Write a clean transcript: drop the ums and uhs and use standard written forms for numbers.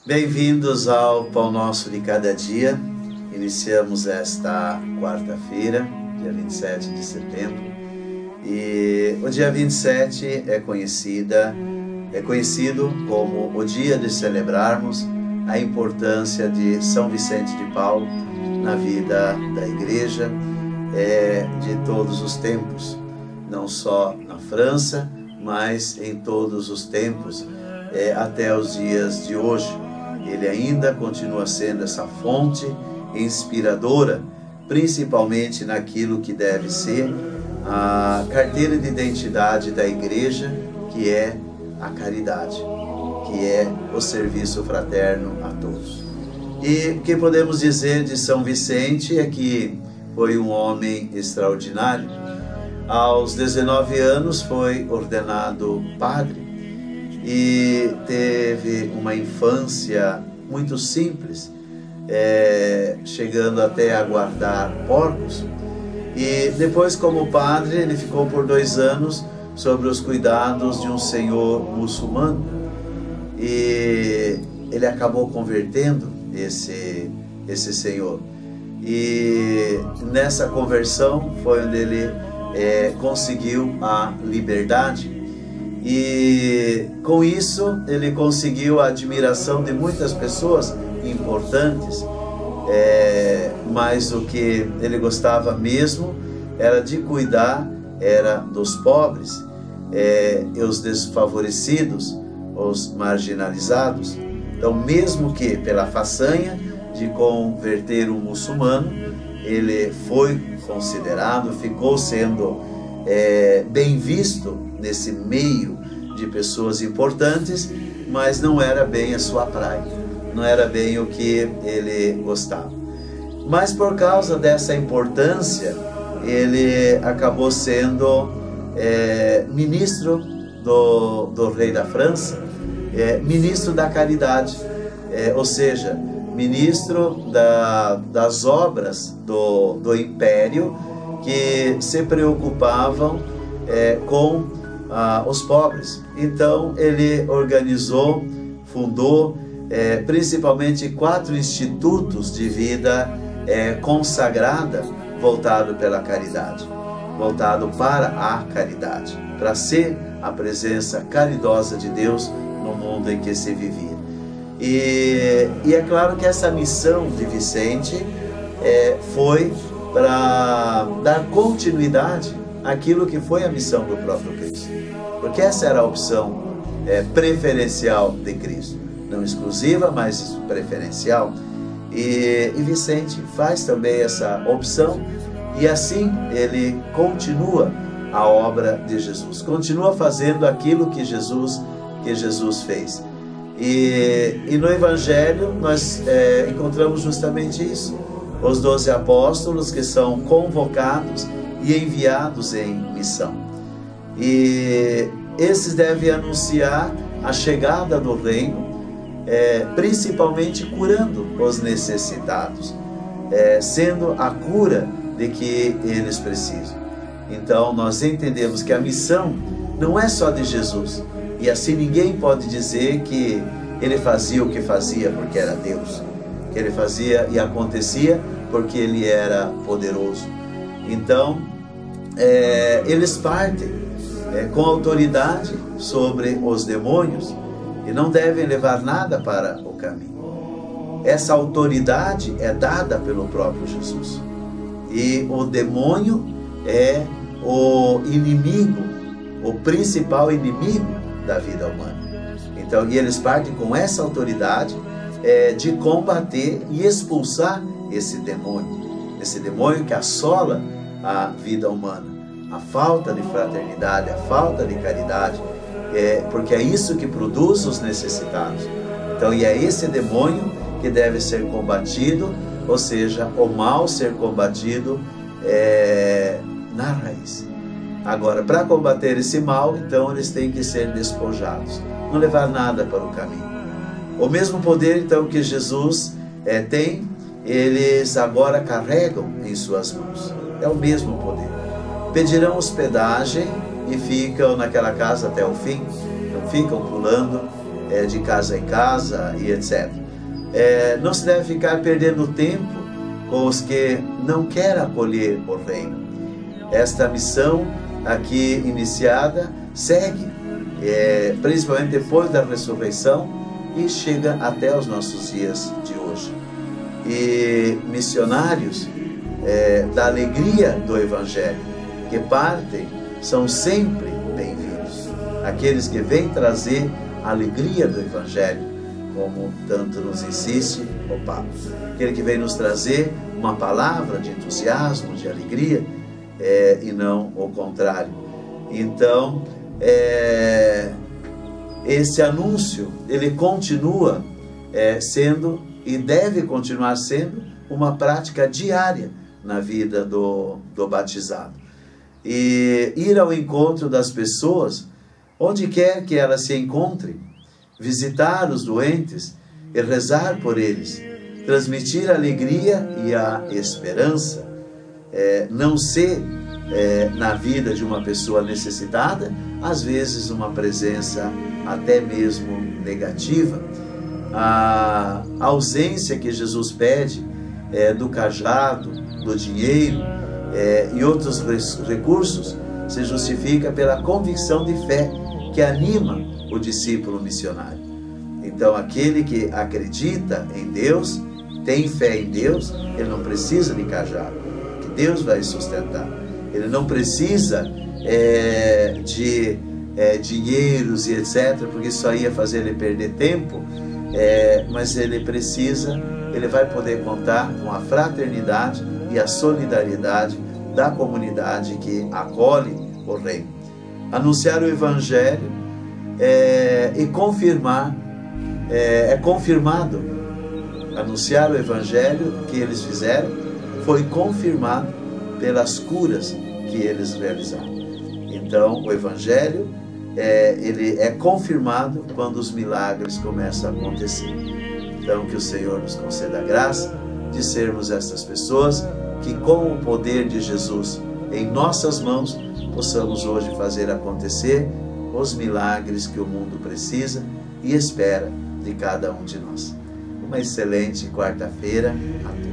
Bem-vindos ao Pão Nosso de Cada Dia. Iniciamos esta quarta-feira, dia 27 de setembro. E o dia 27 é conhecido como o dia de celebrarmos a importância de São Vicente de Paulo na vida da Igreja de todos os tempos, não só na França, mas em todos os tempos, até os dias de hoje. Ele ainda continua sendo essa fonte inspiradora, principalmente naquilo que deve ser a carteira de identidade da Igreja, que é a caridade, que é o serviço fraterno a todos. E o que podemos dizer de São Vicente é que foi um homem extraordinário. Aos 19 anos foi ordenado padre e teve uma infância muito simples, chegando até a guardar porcos. E depois, como padre, ele ficou por 2 anos sob os cuidados de um senhor muçulmano, e ele acabou convertendo esse senhor. E nessa conversão foi onde ele conseguiu a liberdade. E com isso ele conseguiu a admiração de muitas pessoas importantes, mas o que ele gostava mesmo era de cuidar, era dos pobres, e os desfavorecidos, os marginalizados. Então, mesmo que pela façanha de converter um muçulmano, ele foi considerado, ficou sendo bem visto nesse meio de pessoas importantes, mas não era bem a sua praia, não era bem o que ele gostava. Mas por causa dessa importância, ele acabou sendo ministro do rei da França, ministro da caridade, ou seja, ministro das obras do império, que se preocupavam com os pobres. Então ele organizou, fundou principalmente 4 institutos de vida consagrada, voltado pela caridade, voltado para a caridade, para ser a presença caridosa de Deus no mundo em que se vivia. E é claro que essa missão de Vicente foi para dar continuidade àquilo que foi a missão do próprio Cristo, porque essa era a opção preferencial de Cristo, não exclusiva, mas preferencial. E Vicente faz também essa opção, e assim ele continua a obra de Jesus, continua fazendo aquilo que Jesus fez. E no Evangelho nós encontramos justamente isso, os 12 apóstolos que são convocados e enviados em missão. E esses devem anunciar a chegada do reino, principalmente curando os necessitados, sendo a cura de que eles precisam. Então nós entendemos que a missão não é só de Jesus, e assim ninguém pode dizer que ele fazia o que fazia porque era Deus, que ele fazia e acontecia porque ele era poderoso. Então eles partem com autoridade sobre os demônios e não devem levar nada para o caminho. Essa autoridade é dada pelo próprio Jesus, e o demônio é o inimigo, o principal inimigo da vida humana. Então, e eles partem com essa autoridade de combater e expulsar esse demônio que assola a vida humana, a falta de fraternidade, a falta de caridade, porque é isso que produz os necessitados. Então, e é esse demônio que deve ser combatido, ou seja, o mal ser combatido na raiz. Agora, para combater esse mal, então eles têm que ser despojados, não levar nada para o caminho. O mesmo poder, então, que Jesus tem, eles agora carregam em suas mãos. É o mesmo poder. Pedirão hospedagem e ficam naquela casa até o fim, não ficam pulando de casa em casa e etc. Não se deve ficar perdendo tempo com os que não querem acolher o reino. Esta missão aqui iniciada segue, principalmente depois da ressurreição, e chega até os nossos dias de hoje. E missionários da alegria do Evangelho que partem são sempre bem-vindos. Aqueles que vêm trazer a alegria do Evangelho, como tanto nos insiste o Papa. Aquele que vem nos trazer uma palavra de entusiasmo, de alegria, e não o contrário. Então, esse anúncio, ele continua sendo e deve continuar sendo uma prática diária na vida do batizado. E ir ao encontro das pessoas, onde quer que elas se encontrem, visitar os doentes e rezar por eles, transmitir a alegria e a esperança, não ser na vida de uma pessoa necessitada, às vezes uma presença até mesmo negativa. A ausência que Jesus pede do cajado, do dinheiro e outros recursos se justifica pela convicção de fé que anima o discípulo missionário. Então, aquele que acredita em Deus, tem fé em Deus, ele não precisa de cajado, que Deus vai sustentar. Ele não precisa de dinheiros e etc., porque isso aí ia fazer ele perder tempo, mas ele vai poder contar com a fraternidade e a solidariedade da comunidade que acolhe o reino. Anunciar o Evangelho e confirmar, confirmado. Anunciar o Evangelho que eles fizeram foi confirmado pelas curas que eles realizaram. Então, o Evangelho ele é confirmado quando os milagres começam a acontecer. Então, que o Senhor nos conceda a graça de sermos essas pessoas que, com o poder de Jesus em nossas mãos, possamos hoje fazer acontecer os milagres que o mundo precisa e espera de cada um de nós. Uma excelente quarta-feira a todos.